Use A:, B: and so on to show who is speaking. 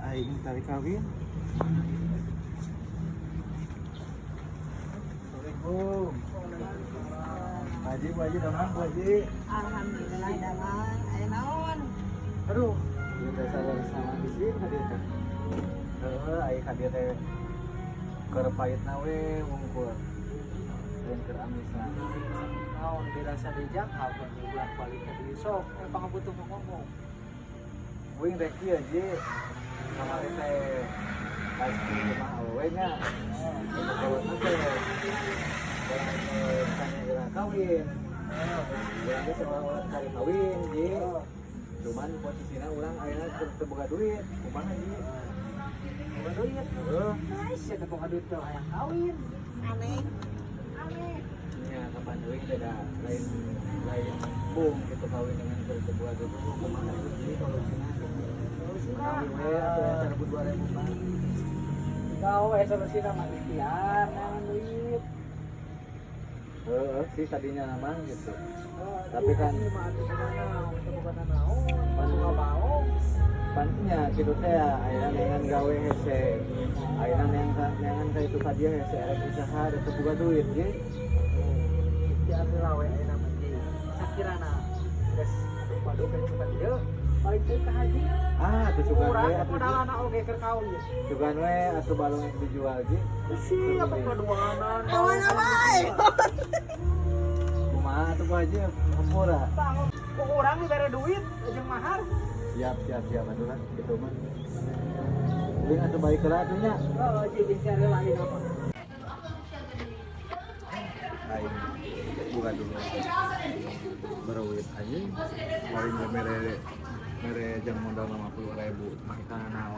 A: Aing tali kawin. Assalamualaikum. Haji, Bu Haji, damang Bu Haji.
B: Alhamdulillah damang. Aya naon?
A: Aduh, kita saya sama di sini hadir teh. Aing hadir teh keur paitna we wungkul. Dan keur amisna.
C: Naon dirasa dijak apa bulan balik ke dieu sok pangabutuh ngomong.
A: Wing rek ieu Ji. Kamari teh pasti mah awewe nya. Kalau teh tanya gerak kawin. Urang teh seorang kali kawin Ji. Cuman posisinya orang ayeuna teu boga duit. Kumaha Ji?
C: Boga duit.
A: Heeh.
C: Sia teh boga duit teh hayang kawin.
B: Aneh.
A: Ya kapan deui teh da lain bung gitu kawin dengan teu boga duit. Kumaha Ji kalau cenah? Kawin we atuh acara 2000 Bang.
C: Kau solusinya mah ikhtiar naon duit.
A: Sih tadinya namang gitu. Tapi kan
C: mah atuh bukan naon, baong.
A: pantinya gitu teh ayeuna neangan gawe hese. Ayeuna neangan ka itu ka dieu hese arek usaha da teu boga duit ge.
C: Ikhtiar heula we ayeuna mah di. Sakirana geus padu ke cuman dieu balik teh ka haji.
A: Atuh sugan
C: Urang
A: we atuh
C: modalana oge keur kawin.
A: sugan we atuh balung yang dijual ge.
C: Siapa keduanan?
B: Awan awai.
A: Kumaha atuh ku aja hampura.
C: Bangun. Kok orang nih bare duit jeung mahar.
A: Siap atuh lah gitu mah. Uling atuh baik heula atuh nya.
C: Oh, jadi cari lain apa?
A: Aing buka dulu. Beruit aja. Paling mere jam modal 50.000 mah kana